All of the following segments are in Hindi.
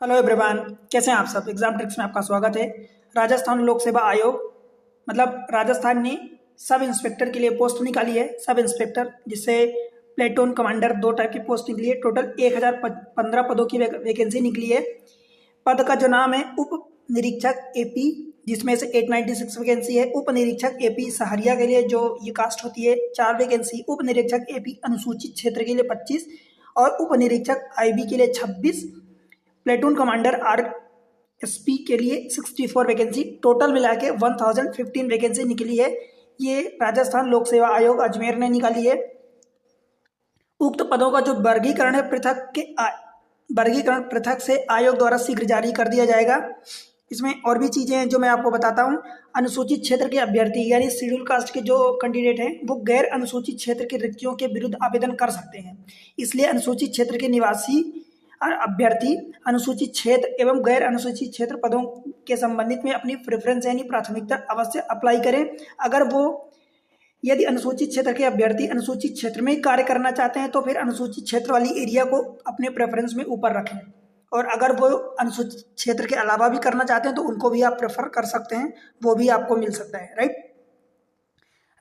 हेलो एवरीवन, कैसे हैं आप सब। एग्जाम ट्रिक्स में आपका स्वागत है। राजस्थान लोक सेवा आयोग मतलब राजस्थान ने सब इंस्पेक्टर के लिए पोस्ट निकाली है। सब इंस्पेक्टर जिससे प्लेटून कमांडर दो टाइप की पोस्ट निकली है। टोटल 1015 पदों की वैकेंसी निकली है। पद का जो नाम है उप निरीक्षक एपी, जिसमें से 896 वैकेंसी है। उप निरीक्षक एपी सहरिया के लिए जो ये कास्ट होती है 4 वैकेंसी। उप निरीक्षक एपी अनुसूचित क्षेत्र के लिए 25 और उप निरीक्षक आईबी के लिए 26। प्लेटून कमांडर आर एसपी के लिए 64 वैकेंसी। टोटल मिला के 1015 वैकेंसी निकली है। ये राजस्थान लोक सेवा आयोग अजमेर ने निकाली है। उक्त पदों का जो वर्गीकरण है वर्गीकरण पृथक से आयोग द्वारा शीघ्र जारी कर दिया जाएगा। इसमें और भी चीज़ें हैं जो मैं आपको बताता हूँ। अनुसूचित क्षेत्र के अभ्यर्थी यानी शेड्यूल कास्ट के जो कैंडिडेट हैं वो गैर अनुसूचित क्षेत्र की रिक्तियों के विरुद्ध आवेदन कर सकते हैं। इसलिए अनुसूचित क्षेत्र के निवासी अभ्यर्थी अनुसूचित क्षेत्र एवं गैर अनुसूचित क्षेत्र पदों के संबंधित में अपनी प्रेफरेंस यानी प्राथमिकता अवश्य अप्लाई करें। अगर वो यदि अनुसूचित क्षेत्र के अभ्यर्थी अनुसूचित क्षेत्र में ही कार्य करना चाहते हैं तो फिर अनुसूचित क्षेत्र वाली एरिया को अपने प्रेफरेंस में ऊपर रखें, और अगर वो अनुसूचित क्षेत्र के अलावा भी करना चाहते हैं तो उनको भी आप प्रेफर कर सकते हैं, वो भी आपको मिल सकता है। राइट।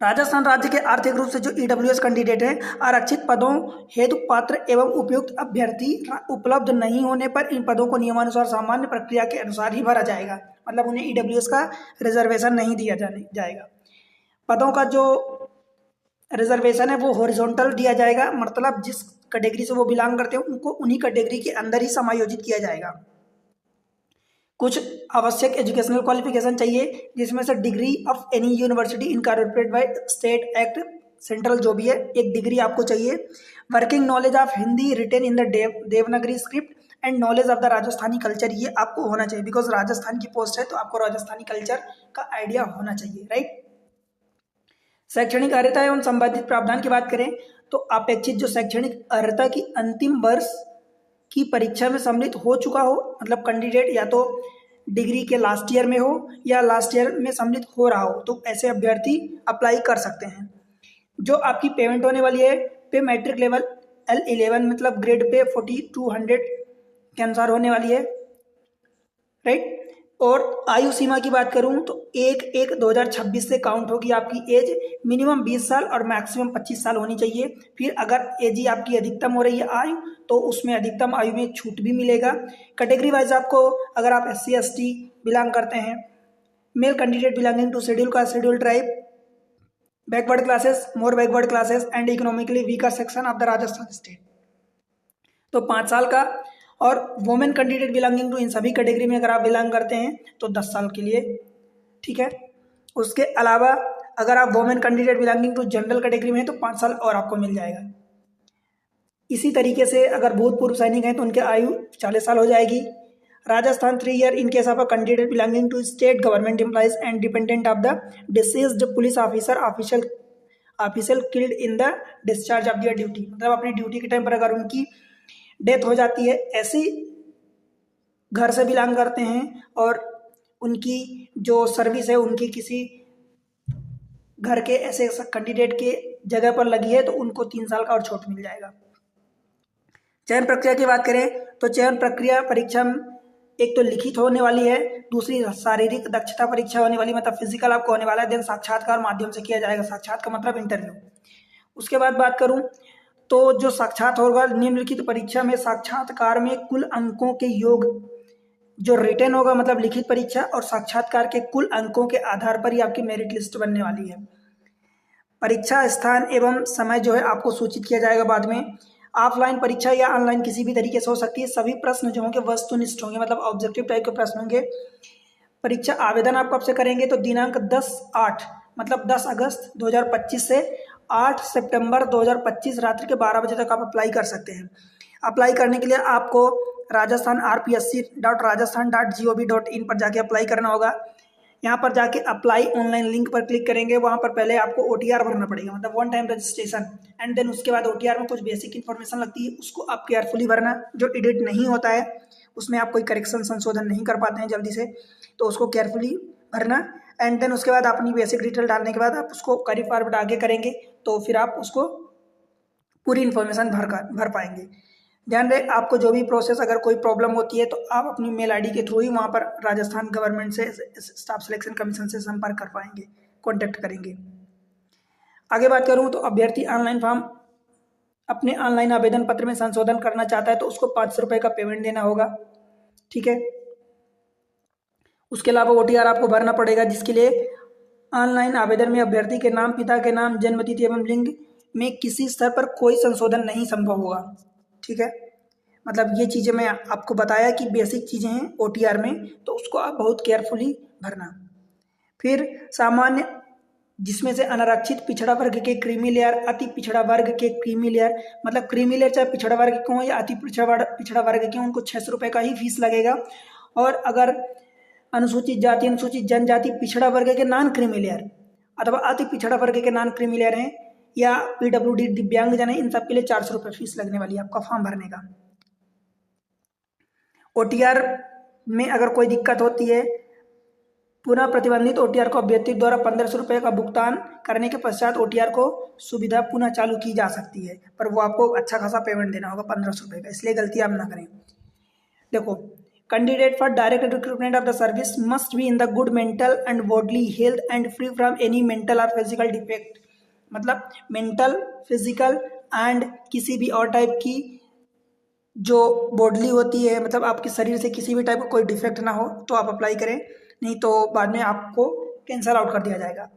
राजस्थान राज्य के आर्थिक रूप से जो ईडब्ल्यूएस कैंडिडेट हैं आरक्षित पदों हेतु पात्र एवं उपयुक्त अभ्यर्थी उपलब्ध नहीं होने पर इन पदों को नियमानुसार सामान्य प्रक्रिया के अनुसार ही भरा जाएगा। मतलब उन्हें ईडब्ल्यूएस का रिजर्वेशन नहीं दिया जाएगा। पदों का जो रिजर्वेशन है वो हॉरिजॉन्टल दिया जाएगा, मतलब जिस कैटेगरी से वो बिलोंग करते हैं उनको उन्हीं कैटेगरी के अंदर ही समायोजित किया जाएगा। कुछ आवश्यक एजुकेशनल क्वालिफिकेशन चाहिए, जिसमें से degree of any university incorporated by state act central जो भी है, एक डिग्री आपको चाहिए। Working knowledge of Hindi written in the Devanagari script and knowledge of the Rajasthani culture, ये आपको होना चाहिए। बिकॉज राजस्थान की पोस्ट है तो आपको राजस्थानी कल्चर का आइडिया होना चाहिए। राइट। शैक्षणिक अर्हता एवं संबंधित प्रावधान की बात करें तो अपेक्षित जो शैक्षणिक अर्हता की अंतिम वर्ष की परीक्षा में सम्मिलित हो चुका हो, मतलब कैंडिडेट या तो डिग्री के लास्ट ईयर में हो या लास्ट ईयर में सम्मिलित हो रहा हो, तो ऐसे अभ्यर्थी अप्लाई कर सकते हैं। जो आपकी पेमेंट होने वाली है पे मैट्रिक लेवल L11 मतलब ग्रेड पे 4200 के अनुसार होने वाली है। राइट। और आयु सीमा की बात करूं तो 1/1/2026 से काउंट होगी आपकी एज। मिनिमम 20 साल और मैक्सिमम 25 साल होनी चाहिए। फिर अगर एज ही आपकी अधिकतम हो रही है आयु तो उसमें अधिकतम आयु में छूट भी मिलेगा। कैटेगरी वाइज आपको, अगर आप SC/ST बिलोंग करते हैं, male candidate belonging to schedule caste, schedule tribe, backward classes, more backward classes and economically weaker section of the Rajasthan state, तो 5 साल का। और women candidate belonging to in सभी कैटेगरी में अगर आप बिलोंग करते हैं तो 10 साल के लिए। ठीक है। उसके अलावा अगर आप women candidate belonging to general category में हैं तो 5 साल और आपको मिल जाएगा। इसी तरीके से अगर भूतपूर्व सैनिक हैं तो उनकी आयु 40 साल हो जाएगी। Rajasthan 3 year in case of a candidate belonging to state government employees and dependent of the deceased police officer official killed in the discharge of their duty, मतलब अपनी ड्यूटी के टाइम पर अगर उनकी डेथ हो जाती है, ऐसी घर से बिलोंग करते हैं और उनकी जो सर्विस है उनकी किसी घर के ऐसे कैंडिडेट के जगह पर लगी है तो उनको 3 साल का और छूट मिल जाएगा। चयन प्रक्रिया की बात करें तो चयन प्रक्रिया परीक्षा एक तो लिखित होने वाली है, दूसरी शारीरिक दक्षता परीक्षा होने वाली, मतलब फिजिकल आपको होने वाला है, देन साक्षात्कार माध्यम से किया जाएगा। साक्षात्कार मतलब इंटरव्यू। उसके बाद बात करूं तो जो साक्षात होगा निम्नलिखित परीक्षा में साक्षात्कार में कुल अंकों के योग जो रिटर्न होगा, मतलब लिखित परीक्षा और साक्षात्कार के कुल अंकों के आधार पर ही आपकी मेरिट लिस्ट बनने वाली है। परीक्षा स्थान एवं समय जो है आपको सूचित किया जाएगा बाद में। ऑफलाइन परीक्षा या ऑनलाइन किसी भी तरीके से हो सकती है। सभी प्रश्न जो होंगे वस्तुनिष्ठ होंगे, मतलब ऑब्जेक्टिव टाइप के प्रश्न होंगे। परीक्षा आवेदन आप कब से करेंगे तो दिनांक 10/8 मतलब 10 अगस्त 2025 से 8 सितंबर 2025 रात्रि के 12 बजे तक आप अप्लाई कर सकते हैं। अप्लाई करने के लिए आपको राजस्थान rpsc.rajasthan.gov.in पर जाके अप्लाई करना होगा। यहाँ पर जाके अप्लाई ऑनलाइन लिंक पर क्लिक करेंगे, वहाँ पर पहले आपको OTR भरना पड़ेगा, मतलब 1 टाइम रजिस्ट्रेशन, एंड देन उसके बाद OTR में कुछ बेसिक इन्फॉर्मेशन लगती है, उसको आप केयरफुली भरना। जो एडिट नहीं होता है उसमें आप कोई करेक्शन संशोधन नहीं कर पाते हैं जल्दी से, तो उसको केयरफुली भरना। एंड देन उसके बाद अपनी बेसिक डिटेल डालने के बाद आप उसको कैरी फॉरवर्ड आगे करेंगे तो फिर आप उसको पूरी इन्फॉर्मेशन भर पाएंगे। ध्यान रहे, आपको जो भी प्रोसेस अगर कोई प्रॉब्लम होती है तो आप अपनी मेल आईडी के थ्रू ही वहाँ पर राजस्थान गवर्नमेंट से, स्टाफ सिलेक्शन कमीशन से संपर्क कर पाएंगे, कॉन्टेक्ट करेंगे। आगे बात करूँ तो अभ्यर्थी ऑनलाइन फॉर्म अपने ऑनलाइन आवेदन पत्र में संशोधन करना चाहता है तो उसको 500 रुपये का पेमेंट देना होगा, ठीक है। उसके अलावा OTR आपको भरना पड़ेगा, जिसके लिए ऑनलाइन आवेदन में अभ्यर्थी के नाम, पिता के नाम, जन्मतिथि एवं लिंग में किसी स्तर पर कोई संशोधन नहीं संभव होगा, ठीक है। मतलब ये चीज़ें मैं आपको बताया कि बेसिक चीज़ें हैं OTR में, तो उसको आप बहुत केयरफुली भरना। फिर सामान्य, जिसमें से अनारक्षित पिछड़ा वर्ग के क्रीमी लेयर, अति पिछड़ा वर्ग के क्रीमी लेयर, मतलब क्रीमी लेयर चाहे पिछड़ा वर्ग क्यों हो या अति पिछड़ा वर्ग क्यों, उनको 600 रुपये का ही फीस लगेगा। और अगर अनुसूचित जाति, अनुसूचित जनजाति, पिछड़ा वर्ग के नॉन क्रीमी लेयर अथवा अति पिछड़ा वर्ग के नॉन क्रीमी लेयर हैं या PWD दिव्यांगजन है, इन सब के लिए 400 रुपये फीस लगने वाली है आपका फॉर्म भरने का। OTR में अगर कोई दिक्कत होती है, पुनः प्रतिबंधित OTR को अभ्यर्थी द्वारा 1500 रुपये का भुगतान करने के पश्चात OTR को सुविधा पुनः चालू की जा सकती है, पर वो आपको अच्छा खासा पेमेंट देना होगा 1500 रुपये का, इसलिए गलती आप ना करें। देखो, candidate for direct recruitment of the service must be in the good mental and bodily health and free from any mental और फिजिकल डिफेक्ट, मतलब मेंटल, फिजिकल एंड किसी भी और टाइप की जो बॉडली होती है, मतलब आपके शरीर से किसी भी टाइप का कोई डिफेक्ट ना हो तो आप अप्लाई करें, नहीं तो बाद में आपको कैंसल आउट कर दिया जाएगा।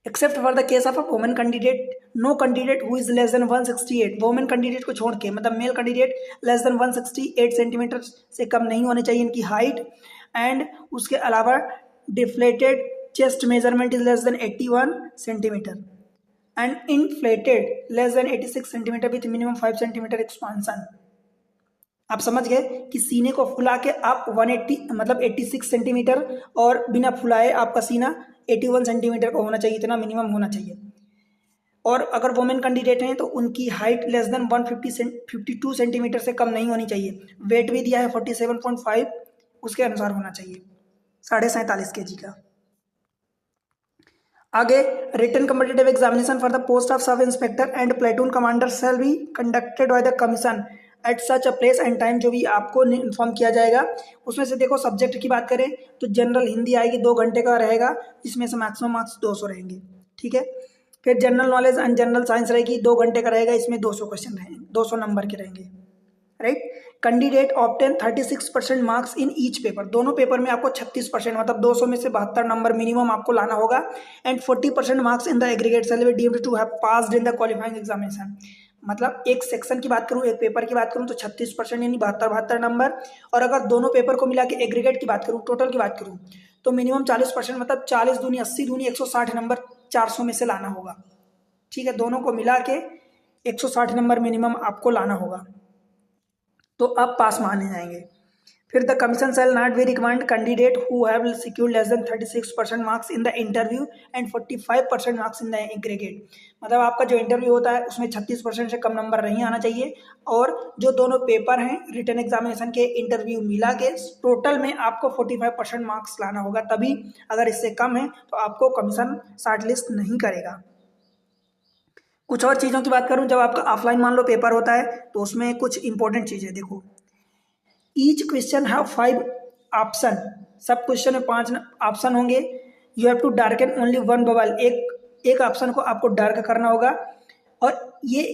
Except for the case of a women candidate, no candidate who is less than 168, women candidate को छोड़ के, मतलब male candidate less than 168 centimetre से कम नहीं होनी चाहिए इनकी हाइट, एंड उसके अलावा deflated chest measurement is less then 81 centimetre and inflated less than 86 centimetre with minimum 5 centimetre expansion. आप समझ गए कि सीने को फुला के आप 180 मतलब 86 सेंटीमीटर और बिना फुलाए आपका सीना 81 सेंटीमीटर का होना चाहिए, इतना मिनिमम होना चाहिए। और अगर वुमेन कैंडिडेट हैं तो उनकी हाइट लेस देन 152 सेंटीमीटर से कम नहीं होनी चाहिए। वेट भी दिया है 47.5, उसके अनुसार होना चाहिए, 47.5 kg का। आगे, written competitive examination for the post of sub inspector and platoon commander shall be conducted by the commission at such a place and time, जो भी आपको इन्फॉर्म किया जाएगा। उसमें से देखो, सब्जेक्ट की बात करें तो जनरल हिंदी आएगी, 2 घंटे का रहेगा, इसमें से मैक्सिमम मार्क्स 200 रहेंगे, ठीक है। फिर general knowledge and general science रहेगी, 2 घंटे का रहेगा, इसमें 200 क्वेश्चन रहेंगे, 200 नंबर के रहेंगे, right. Candidate obtain 36% marks in each paper, दोनों पेपर में आपको 36% मतलब 200 में से 72 नंबर मिनिमम आपको लाना होगा, and 40% marks in the aggregate shall be deemed to have passed in the qualifying examination. मतलब एक सेक्शन की बात करूँ, एक पेपर की बात करूँ तो 36% यानी 72 नंबर, और अगर दोनों पेपर को मिला के एग्रीगेट की बात करूँ, टोटल की बात करूँ तो मिनिमम 40% मतलब 40 दूनी 80 दूनी 160 नंबर 400 में से लाना होगा, ठीक है। दोनों को मिला के 160 नंबर मिनिमम आपको लाना होगा, तो आप पास माने जाएंगे। फिर the commission shall not be recommend candidate who have secured less than 36% marks in the interview and 45% marks in the aggregate, मतलब आपका जो इंटरव्यू होता है उसमें 36% से कम नंबर नहीं आना चाहिए, और जो दोनों पेपर हैं रिटन एग्जामिनेशन के इंटरव्यू मिला के टोटल में आपको 45% मार्क्स लाना होगा, तभी। अगर इससे कम है तो आपको कमीशन शॉर्ट लिस्ट नहीं करेगा। कुछ और चीज़ों की बात करूं, जब आपका ऑफलाइन मान लो पेपर होता है तो उसमें कुछ इंपॉर्टेंट चीज़ें देखो। ईच क्वेश्चन हैव 5 ऑप्शन, सब क्वेश्चन में 5 ऑप्शन होंगे। You have to darken only 1 bubble, एक ऑप्शन को आपको डार्क करना होगा, और ये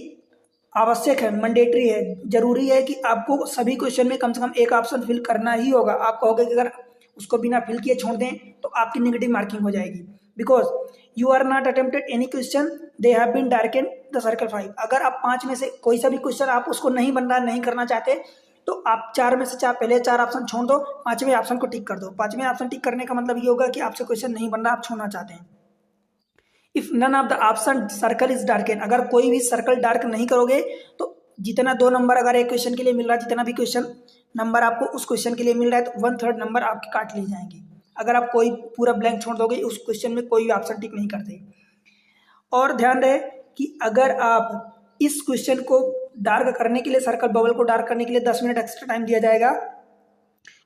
आवश्यक है, मैंडेटरी है, जरूरी है कि आपको सभी क्वेश्चन में कम से कम एक ऑप्शन फिल करना ही होगा। आप कहोगे कि अगर उसको बिना फिल किए छोड़ दें तो आपकी नेगेटिव मार्किंग हो जाएगी, because you are not attempted any question they have been darken the circle 5। अगर आप 5 में से कोई सा भी क्वेश्चन आप उसको नहीं बनना नहीं करना चाहते तो आप 4 में से 4 पहले 4 ऑप्शन छोड़ दो, 5वें ऑप्शन को टिक कर दो। 5वें ऑप्शन टिक करने का मतलब ये होगा कि आपसे क्वेश्चन नहीं बन रहा, आप छोड़ना चाहते हैं। If none of the option circle is darken, अगर कोई भी सर्कल डार्क नहीं करोगे तो जितना 2 नंबर अगर एक क्वेश्चन के लिए मिल रहा है, जितना भी क्वेश्चन नंबर आपको उस क्वेश्चन के लिए मिल रहा है, तो 1/3 नंबर आपके काट लिए जाएंगे। अगर आप कोई पूरा ब्लैंक छोड़ दोगे, उस क्वेश्चन में कोई भी ऑप्शन टिक नहीं करते। और ध्यान रहे कि अगर आप इस क्वेश्चन को डार्क करने के लिए, सर्कल बबल को डार्क करने के लिए 10 मिनट एक्स्ट्रा टाइम दिया जाएगा।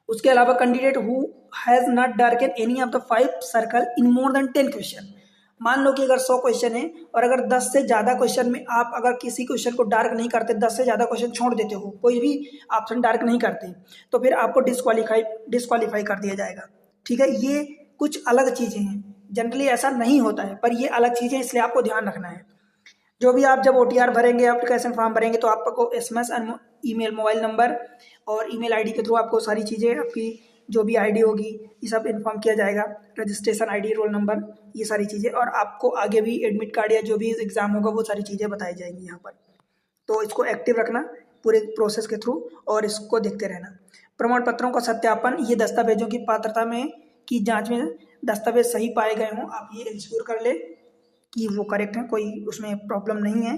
उसके अलावा candidate who has not darken any of the 5 circle in more than 10 question, मान लो कि अगर 100 क्वेश्चन है और अगर 10 से ज़्यादा क्वेश्चन में आप अगर किसी क्वेश्चन को डार्क नहीं करते, 10 से ज़्यादा क्वेश्चन छोड़ देते हो, कोई भी ऑप्शन डार्क नहीं करते, तो फिर आपको डिस्क्वालीफाई कर दिया जाएगा। ठीक है, ये कुछ अलग चीज़ें हैं, जनरली ऐसा नहीं होता है, पर ये अलग चीज़ें, इसलिए आपको ध्यान रखना है। जो भी आप जब OTR भरेंगे, एप्लीकेशन फॉर्म भरेंगे, तो आपको SMS और ईमेल, मोबाइल नंबर और ईमेल आईडी के थ्रू आपको सारी चीज़ें, आपकी जो भी आईडी होगी, ये सब इन्फॉर्म किया जाएगा, रजिस्ट्रेशन आईडी, रोल नंबर, ये सारी चीज़ें, और आपको आगे भी एडमिट कार्ड या जो भी एग्ज़ाम होगा वो सारी चीज़ें बताई जाएंगी यहाँ पर। तो इसको एक्टिव रखना पूरे प्रोसेस के थ्रू और इसको देखते रहना। प्रमाण पत्रों का सत्यापन, ये दस्तावेजों की पात्रता में की जाँच में दस्तावेज सही पाए गए हों, आप ये इंश्योर कर ले कि वो करेक्ट है, कोई उसमें प्रॉब्लम नहीं है।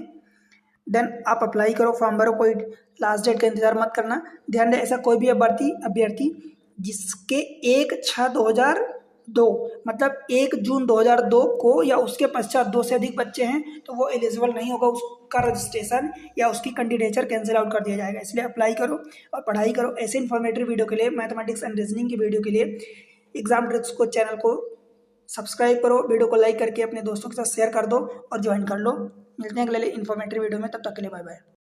देन आप अप्लाई करो, फॉर्म भरो, कोई लास्ट डेट का इंतजार मत करना। ध्यान दें, ऐसा कोई भी अभ्यर्थी जिसके 1/6/2002 मतलब 1 जून 2002 को या उसके पश्चात 2 से अधिक बच्चे हैं तो वो एलिजिबल नहीं होगा, उसका रजिस्ट्रेशन या उसकी कैंडिडेचर कैंसिल आउट कर दिया जाएगा। इसलिए अप्लाई करो और पढ़ाई करो। ऐसे इन्फॉर्मेटिव वीडियो के लिए, मैथमेटिक्स एंड रीजनिंग की वीडियो के लिए एग्जाम ट्रिक्स को चैनल को सब्सक्राइब करो, वीडियो को लाइक करके अपने दोस्तों के साथ शेयर कर दो और ज्वाइन कर लो। मिलते हैं अगले इन्फॉर्मेटिव वीडियो में, तब तक के लिए बाय बाय।